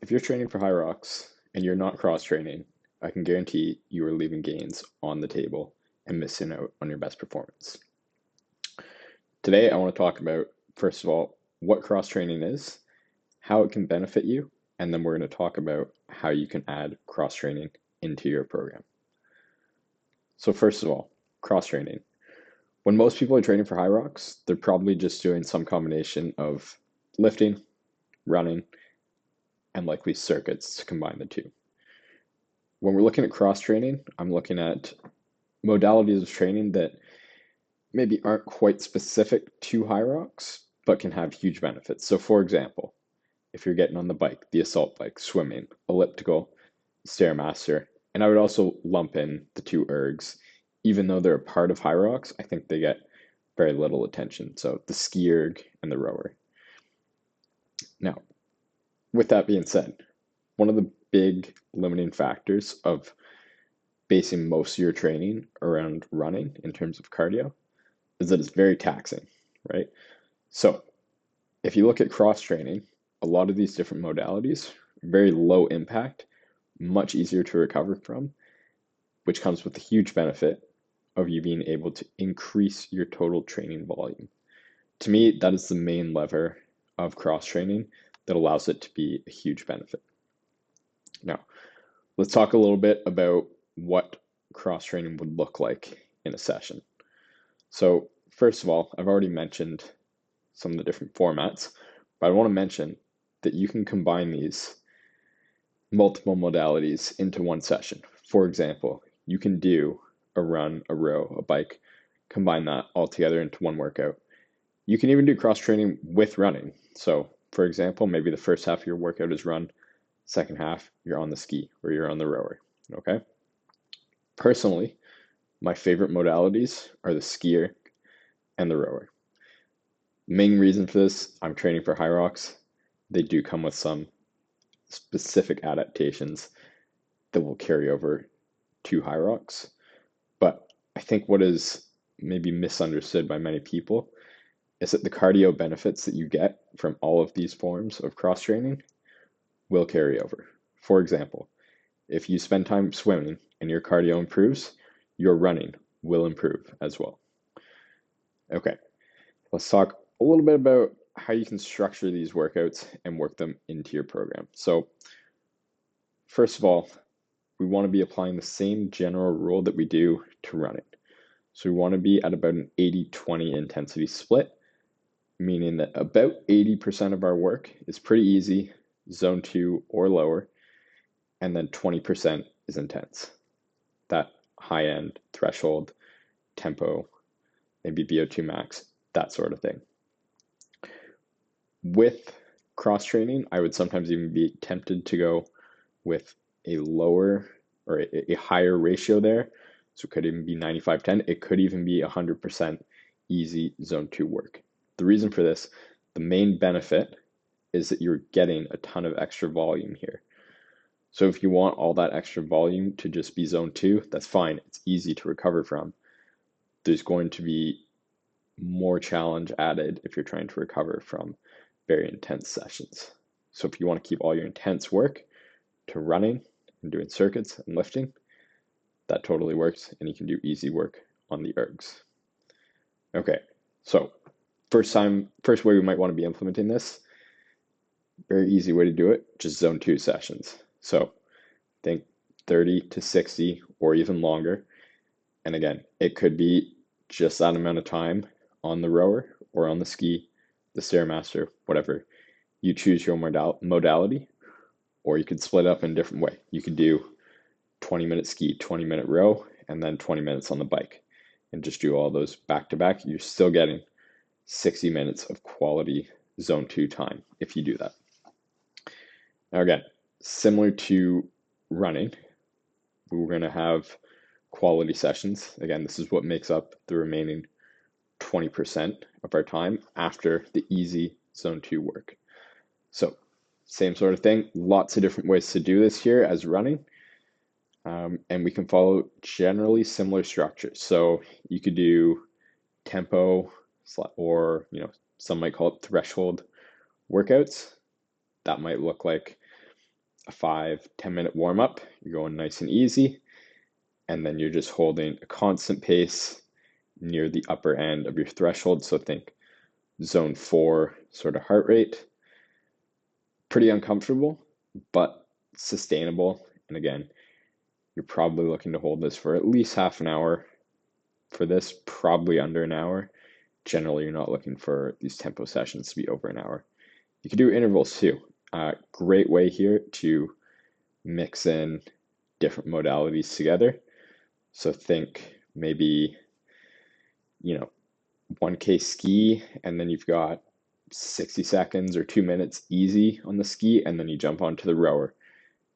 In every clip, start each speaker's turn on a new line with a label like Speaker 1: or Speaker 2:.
Speaker 1: If you're training for Hyrox and you're not cross training, I can guarantee you are leaving gains on the table and missing out on your best performance. Today, I want to talk about, first of all, what cross training is, how it can benefit you, and then we're going to talk about how you can add cross training into your program. So, first of all, cross training. When most people are training for Hyrox, they're probably just doing some combination of lifting, running, and likely circuits to combine the two. When we're looking at cross training, I'm looking at modalities of training that maybe aren't quite specific to Hyrox, but can have huge benefits. So, for example, if you're getting on the bike, the assault bike, swimming, elliptical, stairmaster, and I would also lump in the two ergs, even though they're a part of Hyrox, I think they get very little attention. So the ski erg and the rower. Now, with that being said, one of the big limiting factors of basing most of your training around running in terms of cardio is that it's very taxing, right? So if you look at cross training, a lot of these different modalities, very low impact, much easier to recover from, which comes with the huge benefit of you being able to increase your total training volume. To me, that is the main lever of cross training that allows it to be a huge benefit. Now, let's talk a little bit about what cross training would look like in a session. So, first of all, I've already mentioned some of the different formats, but I want to mention that you can combine these multiple modalities into one session. For example, you can do a run, a row, a bike, combine that all together into one workout. You can even do cross training with running. So, for example, maybe the first half of your workout is run, second half, you're on the ski or you're on the rower. Okay. Personally, my favorite modalities are the skier and the rower. Main reason for this, I'm training for Hyrox. They do come with some specific adaptations that will carry over to Hyrox. But I think what is maybe misunderstood by many people is that the cardio benefits that you get from all of these forms of cross training will carry over. For example, if you spend time swimming and your cardio improves, your running will improve as well. Okay, let's talk a little bit about how you can structure these workouts and work them into your program. So, first of all, we want to be applying the same general rule that we do to running. So we want to be at about an 80-20 intensity split, meaning that about 80% of our work is pretty easy, zone 2 or lower, and then 20% is intense. That high-end threshold, tempo, maybe VO2 max, that sort of thing. With cross training, I would sometimes even be tempted to go with a lower or a higher ratio there. So it could even be 95-10. It could even be 100% easy zone 2 work. The reason for this, the main benefit is that you're getting a ton of extra volume here. So if you want all that extra volume to just be zone 2, that's fine. It's easy to recover from. There's going to be more challenge added if you're trying to recover from very intense sessions. So if you want to keep all your intense work to running and doing circuits and lifting, that totally works, and you can do easy work on the ergs. Okay, so first way we might want to be implementing this, very easy way to do it, just zone 2 sessions. So think 30 to 60 or even longer. And again, it could be just that amount of time on the rower or on the ski, the stairmaster, whatever. You choose your modality, or you could split up in a different way. You could do 20-minute ski, 20-minute row, and then 20 minutes on the bike, and just do all those back to back. You're still getting 60 minutes of quality zone 2 time if you do that. Now again, similar to running, we're going to have quality sessions. Again, this is what makes up the remaining 20% of our time after the easy zone 2 work. So same sort of thing, lots of different ways to do this here as running. And we can follow generally similar structures. So you could do tempo, or some might call it threshold workouts. That might look like a 5-10 minute warm up. You're going nice and easy, and then you're just holding a constant pace near the upper end of your threshold. So think zone 4 sort of heart rate. Pretty uncomfortable, but sustainable. And again, you're probably looking to hold this for at least half an hour. For this, probably under an hour. Generally, you're not looking for these tempo sessions to be over an hour. You can do intervals too. Great way here to mix in different modalities together. So think maybe, 1K ski, and then you've got 60 seconds or 2 minutes easy on the ski, and then you jump onto the rower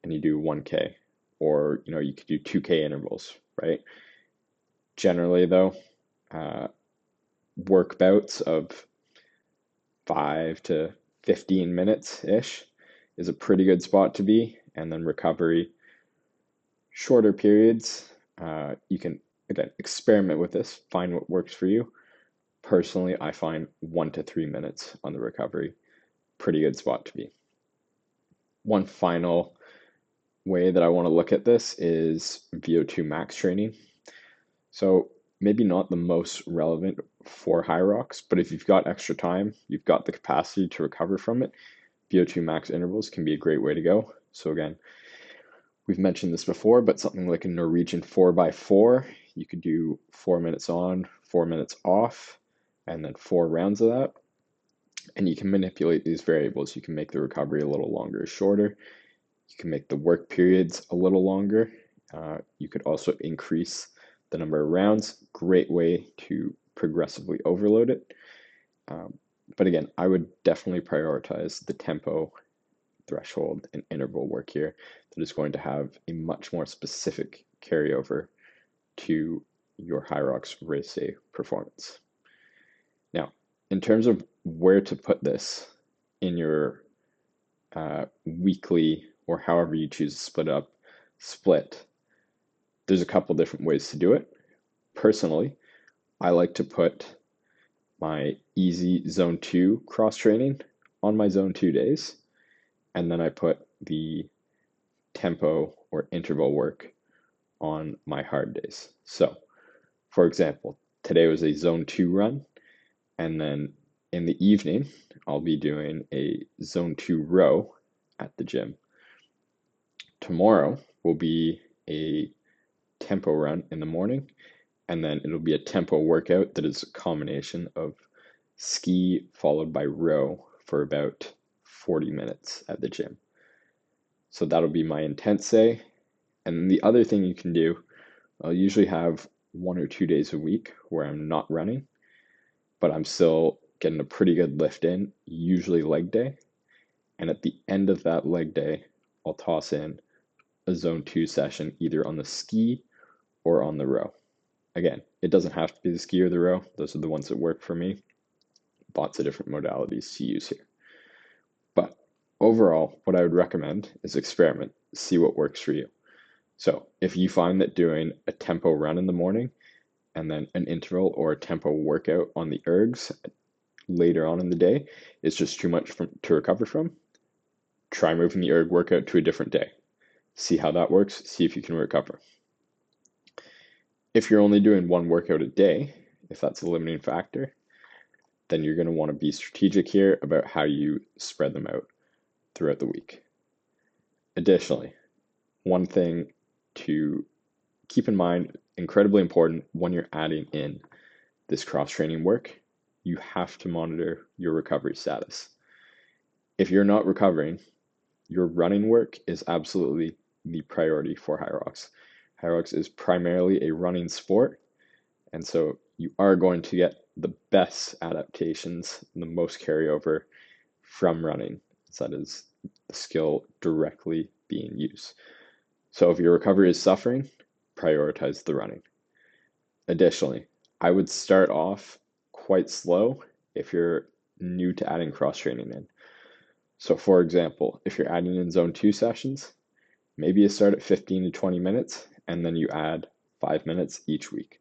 Speaker 1: and you do 1K. Or, you could do 2K intervals, right? Generally, though, work bouts of 5 to 15 minutes ish is a pretty good spot to be. And then recovery, shorter periods. You can, again, experiment with this, find what works for you. Personally, I find 1 to 3 minutes on the recovery, pretty good spot to be. One final way that I want to look at this is VO2 max training. So maybe not the most relevant for Hyrox, but if you've got extra time, you've got the capacity to recover from it, VO2 max intervals can be a great way to go. So again, we've mentioned this before, but something like a Norwegian 4x4, you could do 4 minutes on, 4 minutes off, and then 4 rounds of that. And you can manipulate these variables. You can make the recovery a little longer or shorter. You can make the work periods a little longer. You could also increase the number of rounds. Great way to progressively overload it. But again, I would definitely prioritize the tempo, threshold, and interval work here that is going to have a much more specific carryover to your Hyrox race day performance. Now, in terms of where to put this in your weekly or however you choose to split, there's a couple different ways to do it. Personally, I like to put my easy zone 2 cross training on my zone 2 days, and then I put the tempo or interval work on my hard days. So, for example, today was a zone 2 run, and then in the evening, I'll be doing a zone 2 row at the gym. Tomorrow will be a tempo run in the morning, and then it'll be a tempo workout that is a combination of ski followed by row for about 40 minutes at the gym. So that'll be my intense day. And the other thing you can do, I'll usually have 1 or 2 days a week where I'm not running, but I'm still getting a pretty good lift in, usually leg day. And at the end of that leg day, I'll toss in a zone 2 session either on the ski or on the row. Again, it doesn't have to be the ski or the row. Those are the ones that work for me. Lots of different modalities to use here. But overall, what I would recommend is experiment, see what works for you. So if you find that doing a tempo run in the morning and then an interval or a tempo workout on the ergs later on in the day is just too much to recover from, try moving the erg workout to a different day. See how that works, see if you can recover. If you're only doing one workout a day, if that's a limiting factor, then you're going to want to be strategic here about how you spread them out throughout the week. Additionally, one thing to keep in mind, incredibly important when you're adding in this cross-training work, you have to monitor your recovery status. If you're not recovering, your running work is absolutely the priority for Hyrox. Hyrox is primarily a running sport, and so you are going to get the best adaptations, the most carryover from running. So that is the skill directly being used. So if your recovery is suffering, prioritize the running. Additionally, I would start off quite slow if you're new to adding cross training in. So for example, if you're adding in zone 2 sessions, maybe you start at 15 to 20 minutes and then you add 5 minutes each week.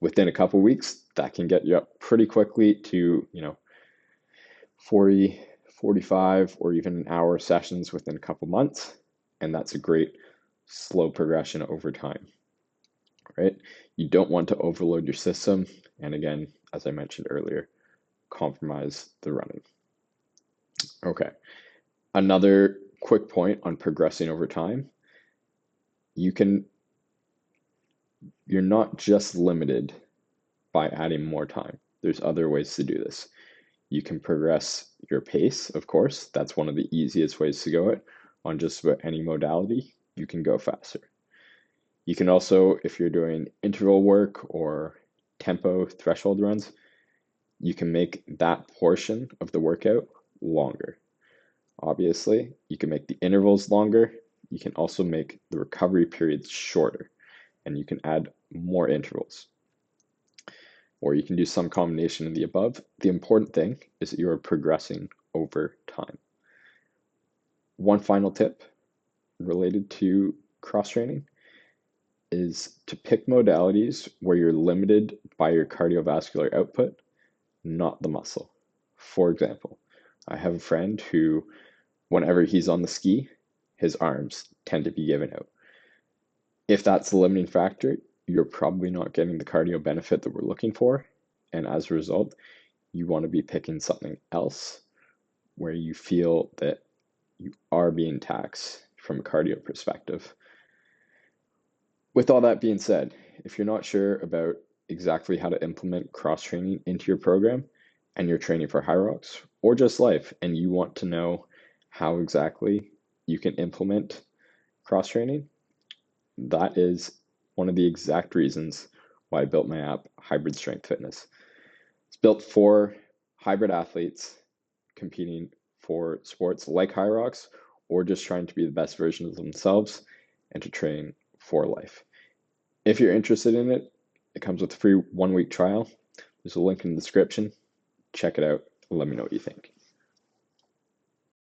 Speaker 1: Within a couple weeks, that can get you up pretty quickly to, 40, 45 or even an hour sessions within a couple months, and that's a great slow progression over time, right? You don't want to overload your system, and again, as I mentioned earlier, compromise the running. Okay, another quick point on progressing over time. You're not just limited by adding more time. There's other ways to do this. You can progress your pace, of course. That's one of the easiest ways to go it. On just about any modality, you can go faster. You can also, if you're doing interval work or tempo threshold runs, you can make that portion of the workout longer. Obviously, you can make the intervals longer. You can also make the recovery periods shorter, and you can add more intervals. Or you can do some combination of the above. The important thing is that you are progressing over time. One final tip related to cross training is to pick modalities where you're limited by your cardiovascular output, not the muscle. For example, I have a friend who, whenever he's on the ski, his arms tend to be given out. If that's the limiting factor, you're probably not getting the cardio benefit that we're looking for. And as a result, you want to be picking something else where you feel that you are being taxed from a cardio perspective. With all that being said, if you're not sure about exactly how to implement cross training into your program and you're training for Hyrox or just life and you want to know how exactly you can implement cross training, that is one of the exact reasons why I built my app, Hybrid Strength Fitness. It's built for hybrid athletes competing for sports like Hyrox or just trying to be the best version of themselves and to train for life. If you're interested in it, it comes with a free 1-week trial. There's a link in the description. Check it out and let me know what you think.